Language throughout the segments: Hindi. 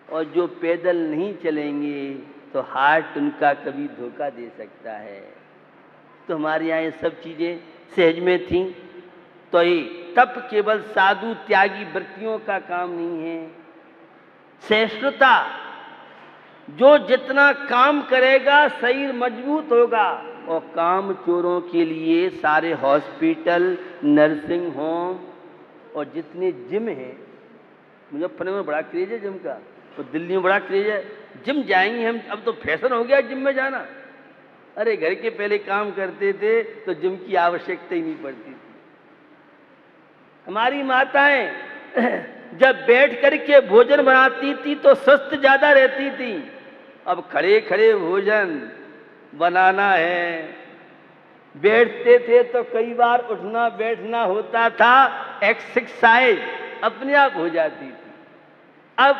और जो पैदल नहीं चलेंगे तो हार्ट उनका कभी धोखा दे सकता है। तो हमारे यहाँ ये सब चीज़ें सहज में थीं। तो ये तप केवल साधु त्यागी वृत्तियों का काम नहीं है। सहिष्णुता, जो जितना काम करेगा शरीर मजबूत होगा। और काम चोरों के लिए सारे हॉस्पिटल, नर्सिंग होम और जितने जिम हैं, मुजफ्फरनगर में बड़ा क्रेज है जिम का, तो दिल्ली में बड़ा क्रेज है। जिम जाएंगे हम, अब तो फैशन हो गया जिम में जाना। अरे घर के पहले काम करते थे तो जिम की आवश्यकता ही नहीं पड़ती थी। हमारी माताएं जब बैठ करके भोजन बनाती थी तो स्वस्थ ज्यादा रहती थी। अब खड़े खड़े भोजन बनाना है। बैठते थे तो कई बार उठना बैठना होता था, एक्सरसाइज अपने आप हो जाती थी। अब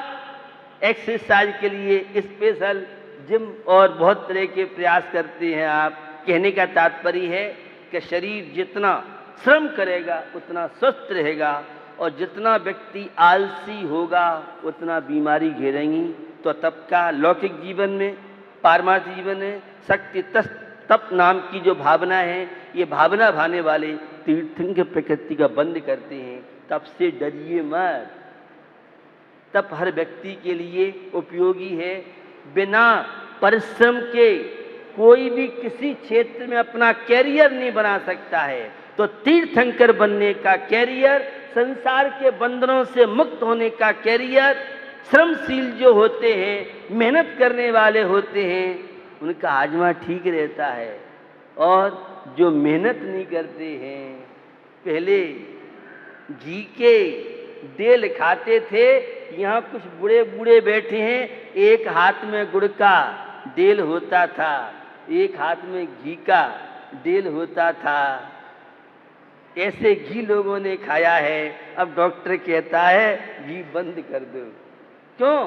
एक्सरसाइज के लिए स्पेशल जिम और बहुत तरह के प्रयास करते हैं आप। कहने का तात्पर्य है कि शरीर जितना श्रम करेगा उतना स्वस्थ रहेगा, और जितना व्यक्ति आलसी होगा उतना बीमारी घेरेंगी। तो तप का लौकिक जीवन में, पारमार्थिक जीवन में शक्ति तप नाम की जो भावना है, ये भावना भाने वाले तीर्थंकर प्रकृति का बंद करते हैं। तप से डरिए मत। तप हर व्यक्ति के लिए उपयोगी है। बिना परिश्रम के कोई भी किसी क्षेत्र में अपना कैरियर नहीं बना सकता है। तो तीर्थंकर बनने का कैरियर, संसार के बंधनों से मुक्त होने का कैरियर, श्रमशील जो होते हैं, मेहनत करने वाले होते हैं, उनका हाजमा ठीक रहता है। और जो मेहनत नहीं करते हैं, पहले घी के देल खाते थे, यहाँ कुछ बूढ़े बूढ़े बैठे हैं, एक हाथ में गुड़ का देल होता था, एक हाथ में घी का देल होता था। ऐसे घी लोगों ने खाया है। अब डॉक्टर कहता है घी बंद कर दो। क्यों?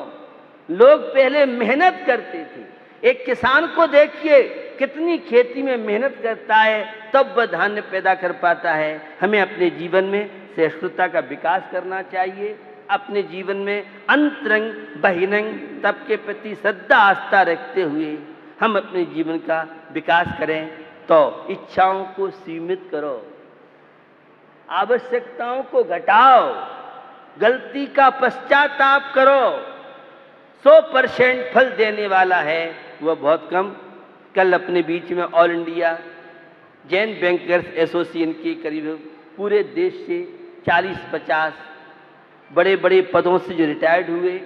लोग पहले मेहनत करते थे। एक किसान को देखिए कितनी खेती में मेहनत करता है, तब वह धान्य पैदा कर पाता है। हमें अपने जीवन में सहिष्णुता का विकास करना चाहिए। अपने जीवन में अंतरंग बहिरंग तप के प्रति श्रद्धा आस्था रखते हुए हम अपने जीवन का विकास करें। तो इच्छाओं को सीमित करो, आवश्यकताओं को घटाओ, गलती का पश्चाताप करो। 100% फल देने वाला है वह बहुत कम। कल अपने बीच में all India Jain bankers association के करीब पूरे देश से 40-50 बड़े बड़े पदों से जो रिटायर्ड हुए,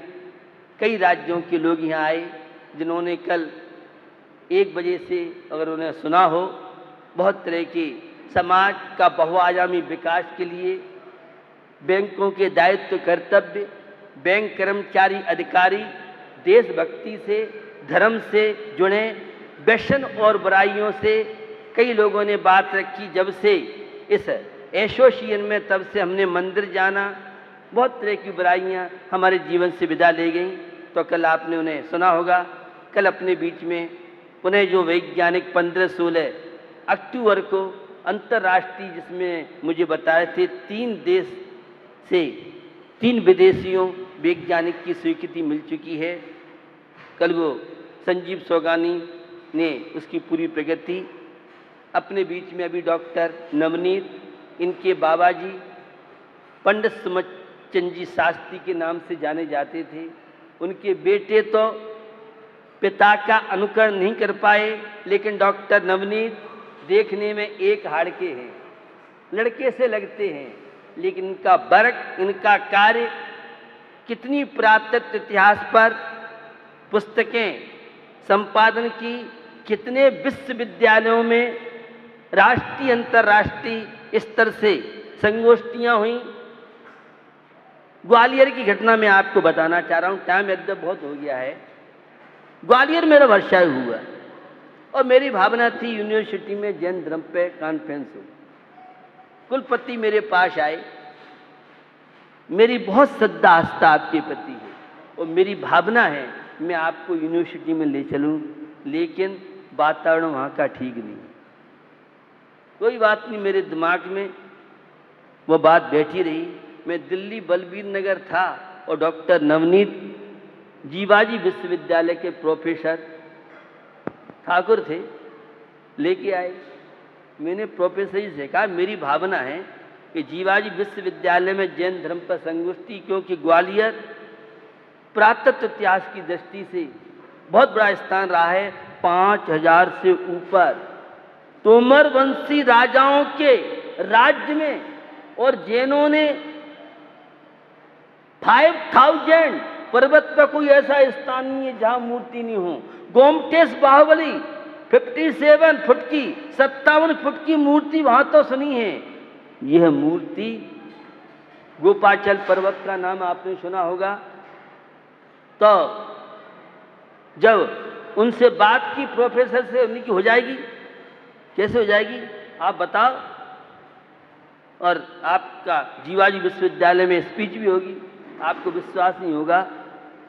कई राज्यों के लोग यहाँ आए, जिन्होंने कल 1 बजे से, अगर उन्हें सुना हो, बहुत तरह के समाज का बहुआयामी विकास के लिए बैंकों के दायित्व कर्तव्य, बैंक कर्मचारी अधिकारी देशभक्ति से, धर्म से जुड़े, व्यसन और बुराइयों से कई लोगों ने बात रखी। जब से इस एसोसिएशन में, तब से हमने मंदिर जाना, बहुत तरह की बुराइयां हमारे जीवन से विदा ले गई। तो कल आपने उन्हें सुना होगा। कल अपने बीच में पुनः जो वैज्ञानिक 15-16 अक्टूबर को अंतर्राष्ट्रीय, जिसमें मुझे बताए थे 3 देश से 3 विदेशियों वैज्ञानिक की स्वीकृति मिल चुकी है। कल वो संजीव सौगानी ने उसकी पूरी प्रगति, अपने बीच में अभी डॉक्टर नवनीत, इनके बाबा जी पंडित सुमचंद जी शास्त्री के नाम से जाने जाते थे। उनके बेटे तो पिता का अनुकरण नहीं कर पाए, लेकिन डॉक्टर नवनीत देखने में एक हाड़ के हैं, लड़के से लगते हैं, लेकिन इनका वर्क, इनका कार्य, कितनी पुरातत्व इतिहास पर पुस्तकें संपादन की, कितने विश्वविद्यालयों में राष्ट्रीय अंतर्राष्ट्रीय स्तर से संगोष्ठियां हुई। ग्वालियर की घटना मैं आपको बताना चाह रहा हूं, टाइम एकदम बहुत हो गया है। ग्वालियर मेरा वर्षा हुआ और मेरी भावना थी यूनिवर्सिटी में जैन धर्म पे कॉन्फ्रेंस हो। कुलपति मेरे पास आए, मेरी बहुत श्रद्धा आस्था आपके प्रति है और मेरी भावना है मैं आपको यूनिवर्सिटी में ले चलूं, लेकिन वातावरण वहाँ का ठीक नहीं। कोई बात नहीं, मेरे दिमाग में वो बात बैठी रही। मैं दिल्ली बलबीर नगर था और डॉक्टर नवनीत जीवाजी विश्वविद्यालय के प्रोफेसर ठाकुर थे, लेके आए। मैंने प्रोफेसर जी से कहा मेरी भावना है कि जीवाजी विश्वविद्यालय में जैन धर्म पर संगोष्ठी, क्योंकि ग्वालियर पुरातत्व इतिहास की दृष्टि से बहुत बड़ा स्थान रहा है, 5000 से ऊपर तोमर वंशी राजाओं के राज्य में, और जैनों ने 5000 पर्वत पर कोई ऐसा स्थान नहीं है जहां मूर्ति नहीं हो। गोमटेश बाहुबली 57 फुट की, 57 फुट की मूर्ति वहां तो सुनी है। यह मूर्ति गोपाचल पर्वत का नाम आपने सुना होगा। तो जब उनसे बात की प्रोफेसर से, उनकी हो जाएगी, कैसे हो जाएगी आप बताओ, और आपका जीवाजी विश्वविद्यालय में स्पीच भी होगी, आपको विश्वास नहीं होगा।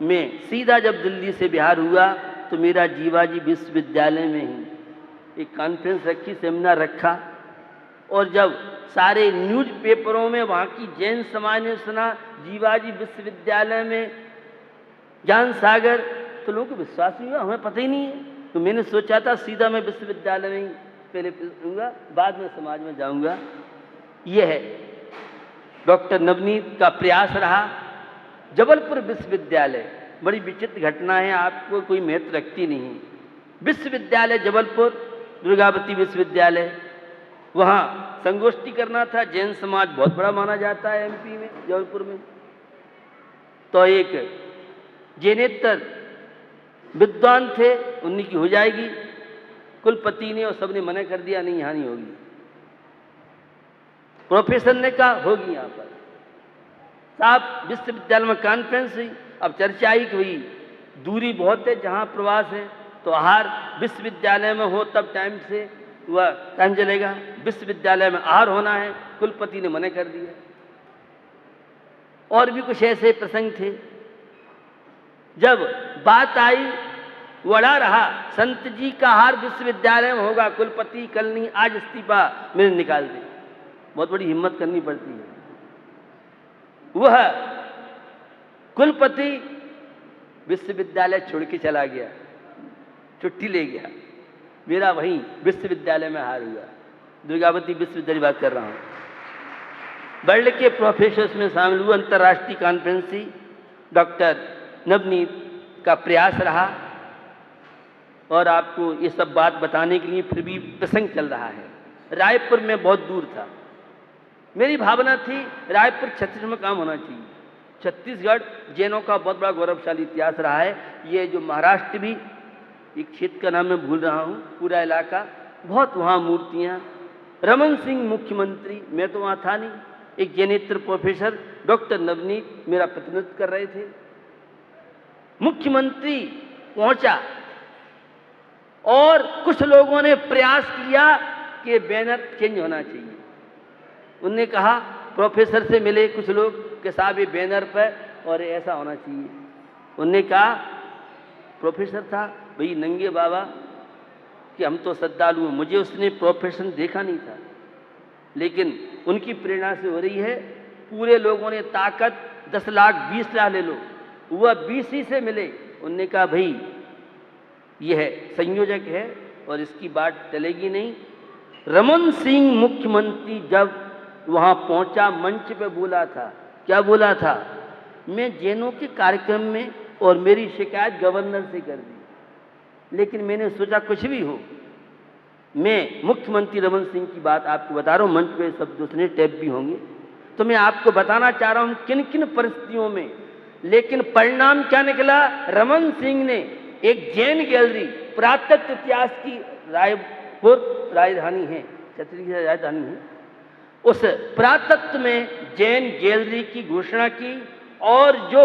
मैं सीधा जब दिल्ली से बिहार हुआ तो मेरा जीवाजी विश्वविद्यालय में ही एक कॉन्फ्रेंस रखी, सेमिनार रखा, और जब सारे न्यूज़पेपरों में वहाँ की जैन समाज ने सुना जीवाजी विश्वविद्यालय में ज्ञान सागर, तो लोगों को विश्वास नहीं हुआ, हमें पता ही नहीं है। तो मैंने सोचा था सीधा मैं विश्वविद्यालय में ही पहले पढ़ूंगा, बाद में समाज में जाऊंगा। यह है डॉक्टर नवनीत का प्रयास रहा। जबलपुर विश्वविद्यालय बड़ी विचित्र घटना है, आपको कोई महत्व रखती नहीं है। विश्वविद्यालय जबलपुर, दुर्गावती विश्वविद्यालय, वहाँ संगोष्ठी करना था। जैन समाज बहुत बड़ा माना जाता है एमपी में, जबलपुर में। तो एक जैनेतर विद्वान थे, उन्हीं की हो जाएगी। कुलपति ने और सबने मना कर दिया, नहीं यहाँ नहीं होगी। प्रोफेसर ने कहा होगी यहाँ पर। साहब विश्वविद्यालय में कॉन्फ्रेंस हुई, अब चर्चा आई कि भाई दूरी बहुत है, जहाँ प्रवास है तो आहार विश्वविद्यालय में हो तब टाइम से वह टाइम चलेगा, विश्वविद्यालय में आहार होना है। कुलपति ने मना कर दिया। और भी कुछ ऐसे प्रसंग थे। जब बात आई वड़ा रहा, संत जी का आहार विश्वविद्यालय में होगा, कुलपति कल नहीं आज इस्तीफा मैंने निकाल दी। बहुत बड़ी हिम्मत करनी पड़ती है। वह कुलपति विश्वविद्यालय छोड़ के चला गया, छुट्टी ले गया। मेरा वहीं विश्वविद्यालय में हार हुआ। दुर्गावती विश्वविद्यालय बात कर रहा हूं। वर्ल्ड के प्रोफेसर्स में शामिल हुआ। अंतर्राष्ट्रीय कॉन्फ्रेंस थी। डॉक्टर नवनीत का प्रयास रहा, और आपको ये सब बात बताने के लिए फिर भी प्रसंग चल रहा है। रायपुर में बहुत दूर था। मेरी भावना थी रायपुर छत्तीसगढ़ में काम होना चाहिए। छत्तीसगढ़ जैनों का बहुत बड़ा गौरवशाली इतिहास रहा है। ये जो महाराष्ट्र भी एक क्षेत्र का नाम मैं भूल रहा हूँ, पूरा इलाका बहुत वहाँ मूर्तियाँ। रमन सिंह मुख्यमंत्री, मैं तो वहाँ था नहीं, एक जैनेतर प्रोफेसर डॉक्टर नवनीत मेरा प्रतिनिधित्व कर रहे थे। मुख्यमंत्री पहुँचा और कुछ लोगों ने प्रयास किया कि बैनर चेंज होना चाहिए। उनने कहा, प्रोफेसर से मिले कुछ लोग कि साहब ये बैनर पर और ऐसा होना चाहिए। उनने कहा, प्रोफेसर था भाई नंगे बाबा कि हम तो श्रद्धालु हैं। मुझे उसने प्रोफेशन देखा नहीं था, लेकिन उनकी प्रेरणा से हो रही है। पूरे लोगों ने ताकत 10 लाख 20 लाख ले लो, वह 20 ही से मिले। उनने कहा भाई यह संयोजक है और इसकी बात चलेगी नहीं। रमन सिंह मुख्यमंत्री जब वहाँ पहुँचा, मंच पे बोला था, क्या बोला था, मैं जैनों के कार्यक्रम में, और मेरी शिकायत गवर्नर से कर दी, लेकिन मैंने सोचा कुछ भी हो, मैं मुख्यमंत्री रमन सिंह की बात आपको बता रहा हूँ। मंच पे सब दूसरे टैप भी होंगे, तो मैं आपको बताना चाह रहा हूँ किन किन परिस्थितियों में। लेकिन परिणाम क्या निकला, रमन सिंह ने एक जैन गैलरी, पुरातत्व इतिहास की रायपुर राजधानी है, छत्तीसगढ़ की राजधानी है, उस पुरातत्व में जैन गैलरी की घोषणा की। और जो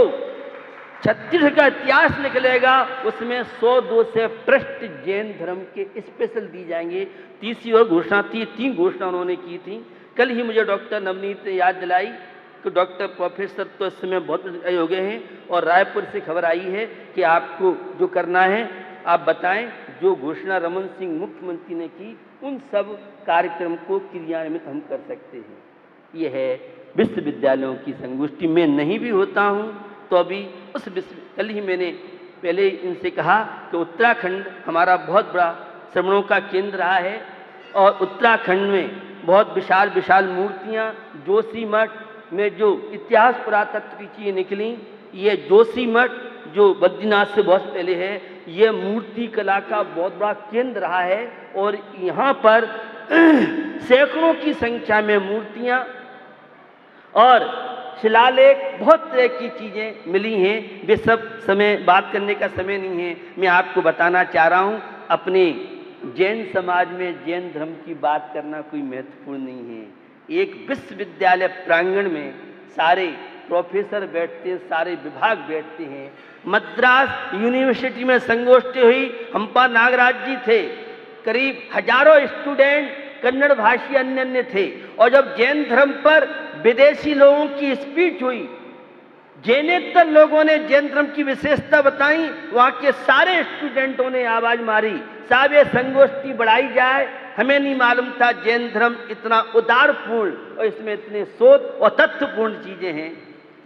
छत्तीसगढ़ का इतिहास निकलेगा उसमें 100-200 पृष्ठ जैन धर्म के स्पेशल दी जाएंगे। तीसरी और घोषणा थी, 3 घोषणा उन्होंने की थी। कल ही मुझे डॉक्टर नवनीत ने याद दिलाई कि डॉक्टर प्रोफेसर तो इस समय बहुत हो गए हैं, और रायपुर से खबर आई है कि आपको जो करना है आप बताएं। जो घोषणा रमन सिंह मुख्यमंत्री ने की, उन सब कार्यक्रम को क्रियान्वित हम कर सकते हैं। यह है विश्वविद्यालयों की संगोष्ठी। मैं नहीं भी होता हूँ तो अभी उस कल ही मैंने पहले इनसे कहा कि उत्तराखंड हमारा बहुत बड़ा श्रवणों का केंद्र रहा है और उत्तराखंड में बहुत विशाल विशाल मूर्तियाँ, जोशीमठ में जो इतिहास पुरातत्व की चीज़ें निकली, ये जोशीमठ जो बद्रीनाथ से बहुत पहले है, ये मूर्ति कला का बहुत बड़ा केंद्र रहा है और यहाँ पर सैकड़ों की संख्या में मूर्तियाँ और शिलालेख, बहुत तरह की चीज़ें मिली हैं। वे सब समय बात करने का समय नहीं है। मैं आपको बताना चाह रहा हूँ, अपने जैन समाज में जैन धर्म की बात करना कोई महत्वपूर्ण नहीं है। एक विश्वविद्यालय प्रांगण में सारे प्रोफेसर बैठते हैं, सारे विभाग बैठते हैं। मद्रास यूनिवर्सिटी में संगोष्ठी हुई, हम्पा नागराज जी थे, करीब हजारों स्टूडेंट कन्नड़ भाषी अन्य अन्य थे। और जब जैन धर्म पर विदेशी लोगों की स्पीच हुई, जैनेतर लोगों ने जैन धर्म की विशेषता बताई, वहाँ के सारे स्टूडेंटों ने आवाज मारी, साहब ये संगोष्ठी बढ़ाई जाए। हमें नहीं मालूम था जैन धर्म इतना उदारपूर्ण और इसमें इतने शोध और तथ्यपूर्ण चीजें हैं।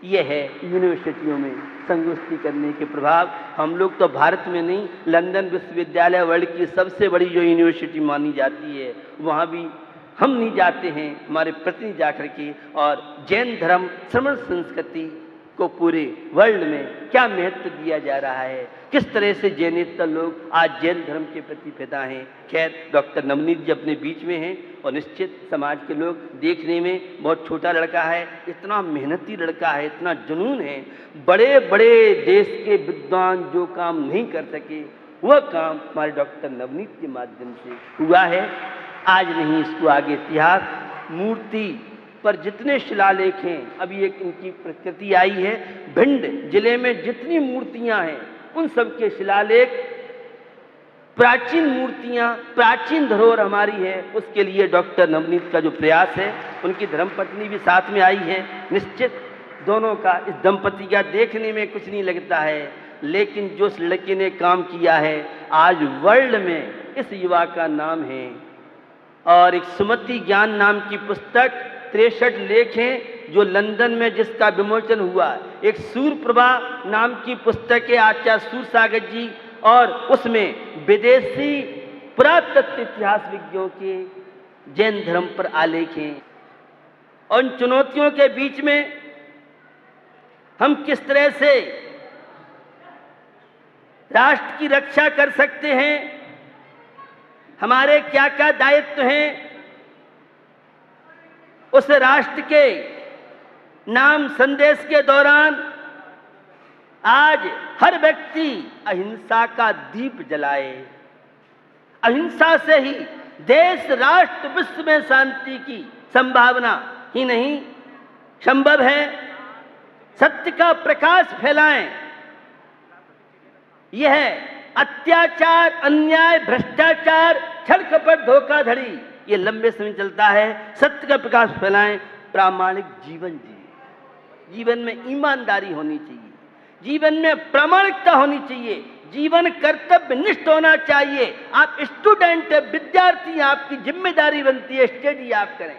ये है यूनिवर्सिटियों में संगोष्ठी करने के प्रभाव। हम लोग तो भारत में नहीं, लंदन विश्वविद्यालय वर्ल्ड की सबसे बड़ी जो यूनिवर्सिटी मानी जाती है, वहाँ भी हम नहीं जाते हैं, हमारे प्रतिनिधि जाकर के। और जैन धर्म श्रवण संस्कृति को पूरे वर्ल्ड में क्या महत्व दिया जा रहा है, किस तरह से जैनेतर लोग आज जैन धर्म के प्रति फिदा हैं। खैर, डॉक्टर नवनीत जी अपने बीच में हैं और निश्चित समाज के लोग देखने में बहुत छोटा लड़का है, इतना मेहनती लड़का है, इतना जुनून है। बड़े बड़े देश के विद्वान जो काम नहीं कर सके, वह काम हमारे डॉक्टर नवनीत के माध्यम से हुआ है। आज नहीं, इसको आगे इतिहास मूर्ति पर जितने शिलालेख हैं, अभी एक इनकी प्रकृति आई है, भिंड जिले में जितनी मूर्तियां हैं उन सब के शिलालेख, प्राचीन मूर्तियां, प्राचीन धरोहर हमारी है। उसके लिए डॉक्टर नवनीत का जो प्रयास है, उनकी धर्मपत्नी भी साथ में आई है। निश्चित दोनों का, इस दंपति का देखने में कुछ नहीं लगता है, लेकिन जो उस लड़के ने काम किया है, आज वर्ल्ड में इस युवा का नाम है। और एक सुमति ज्ञान नाम की पुस्तक, 63 लेख हैं जो लंदन में जिसका विमोचन हुआ। एक सूर्यप्रभा नाम की पुस्तक है आचार्य सूरसागर जी, और उसमें विदेशी पुरातत्व इतिहास विज्ञों के जैन धर्म पर आलेख हैं। और उन चुनौतियों के बीच में हम किस तरह से राष्ट्र की रक्षा कर सकते हैं, हमारे क्या क्या दायित्व हैं, उस राष्ट्र के नाम संदेश के दौरान आज हर व्यक्ति अहिंसा का दीप जलाए। अहिंसा से ही देश, राष्ट्र, विश्व में शांति की संभावना ही नहीं संभव है। सत्य का प्रकाश फैलाएं। यह अत्याचार, अन्याय, भ्रष्टाचार, छल कपट, धोखाधड़ी ये लंबे समय चलता है। सत्य का प्रकाश फैलाएं, प्रामाणिक जीवन जिए, जीवन में ईमानदारी होनी चाहिए, जीवन में प्रामाणिकता होनी चाहिए, जीवन कर्तव्यनिष्ठ होना चाहिए। आप स्टूडेंट है, विद्यार्थी, आपकी जिम्मेदारी बनती है स्टडी आप करें।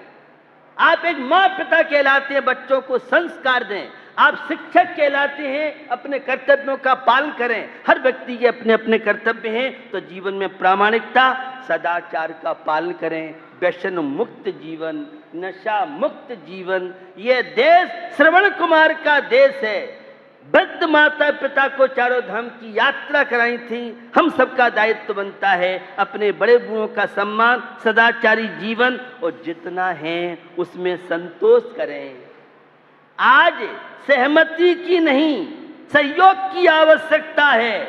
आप एक माँ पिता कहलाते हैं, बच्चों को संस्कार दें। आप शिक्षक कहलाते हैं, अपने कर्तव्यों का पालन करें। हर व्यक्ति के अपने अपने कर्तव्य हैं, तो जीवन में प्रामाणिकता, सदाचार का पालन करें। व्यसन मुक्त जीवन, नशा मुक्त जीवन, ये देश श्रवण कुमार का देश है। वृद्ध माता पिता को चारों धाम की यात्रा कराई थी। हम सबका दायित्व बनता है अपने बड़े बूढ़ों का सम्मान, सदाचारी जीवन, और जितना है उसमें संतोष करें। आज सहमति की नहीं, सहयोग की आवश्यकता है।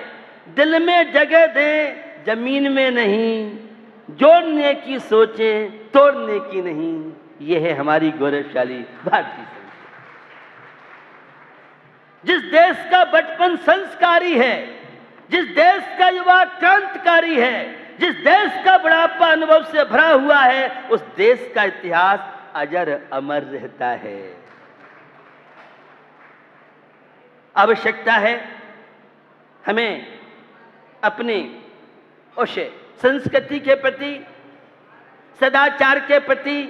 दिल में जगह दें, जमीन में नहीं। जोड़ने की सोचें, तोड़ने की नहीं। यह है हमारी गौरवशाली भारतीय संस्कृति। जिस देश का बचपन संस्कारी है, जिस देश का युवा क्रांतिकारी है, जिस देश का बुढ़ापा अनुभव से भरा हुआ है, उस देश का इतिहास अजर अमर रहता है। आवश्यकता है हमें अपने उस संस्कृति के प्रति, सदाचार के प्रति,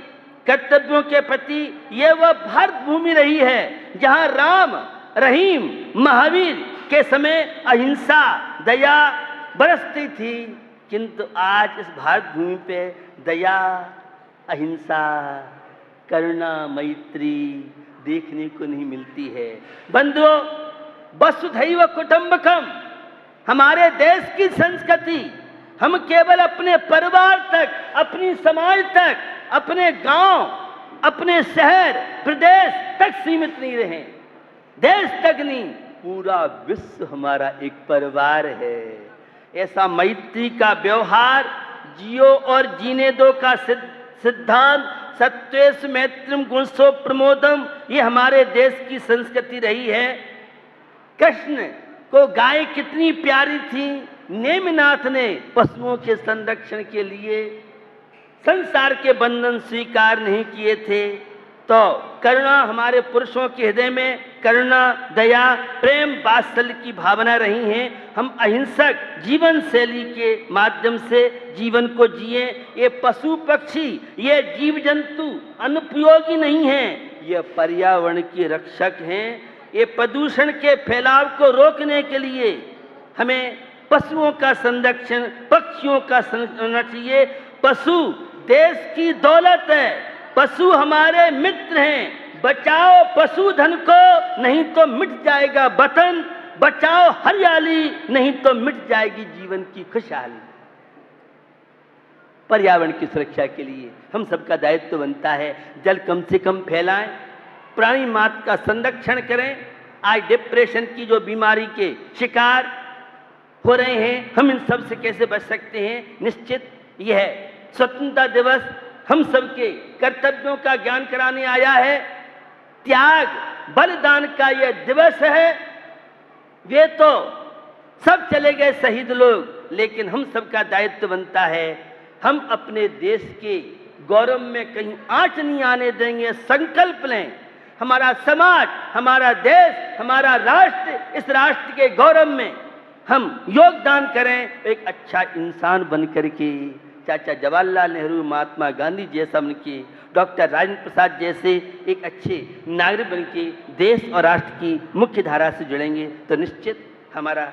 कर्तव्यों के प्रति ये वह भारत भूमि रही है जहां राम, रहीम, महावीर के समय अहिंसा, दया बरसती थी। किंतु आज इस भारत भूमि पे दया, अहिंसा, करुणा, मैत्री देखने को नहीं मिलती है। बंधुओं, वसुधैव कुटुंबकम हमारे देश की संस्कृति, हम केवल अपने परिवार तक, अपनी समाज तक, अपने गांव, अपने शहर, प्रदेश तक सीमित नहीं रहे, देश तक नहीं, पूरा विश्व हमारा एक परिवार है। ऐसा मैत्री का व्यवहार, जियो और जीने दो का सिद्धांत, सत्वेश मैत्रिम गुणसो प्रमोदम, ये हमारे देश की संस्कृति रही है। कृष्ण को गाय कितनी प्यारी थी, नेमिनाथ ने पशुओं के संरक्षण के लिए संसार के बंधन स्वीकार नहीं किए थे। तो करुणा हमारे पुरुषों के हृदय में करुणा, दया, प्रेम, वात्सल्य की भावना रही है। हम अहिंसक जीवन शैली के माध्यम से जीवन को जिए। ये पशु पक्षी, ये जीव जंतु अनुपयोगी नहीं हैं, ये पर्यावरण के रक्षक हैं। ये प्रदूषण के फैलाव को रोकने के लिए हमें पशुओं का संरक्षण, पक्षियों का संरक्षण होना चाहिए। पशु देश की दौलत है, पशु हमारे मित्र हैं। बचाओ पशुधन को, नहीं तो मिट जाएगा वतन। बचाओ हरियाली, नहीं तो मिट जाएगी जीवन की खुशहाली। पर्यावरण की सुरक्षा के लिए हम सबका दायित्व बनता है, जल कम से कम फैलाएं, प्राणी मात्र का संरक्षण करें। आज डिप्रेशन की जो बीमारी के शिकार हो रहे हैं, हम इन सब से कैसे बच सकते हैं? निश्चित यह स्वतंत्रता दिवस हम सबके कर्तव्यों का ज्ञान कराने आया है। त्याग, बलिदान का यह दिवस है। वे तो सब चले गए शहीद लोग, लेकिन हम सबका दायित्व बनता है, हम अपने देश के गौरव में कहीं आंच नहीं आने देंगे। संकल्प लें, हमारा समाज, हमारा देश, हमारा राष्ट्र, इस राष्ट्र के गौरव में हम योगदान करें। एक अच्छा इंसान बन करके चाचा जवाहरलाल नेहरू, महात्मा गांधी जैसा बनके, डॉक्टर राजेंद्र प्रसाद जैसे एक अच्छे नागरिक बनके देश और राष्ट्र की मुख्य धारा से जुड़ेंगे तो निश्चित हमारा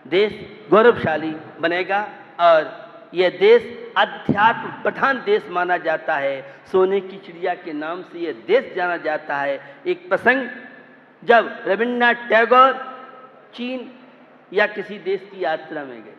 देश गौरवशाली बनेगा। और यह देश अध्यात्म प्रधान देश माना जाता है। सोने की चिड़िया के नाम से यह देश जाना जाता है। एक प्रसंग, जब रविन्द्रनाथ टैगोर चीन या किसी देश की यात्रा में गए,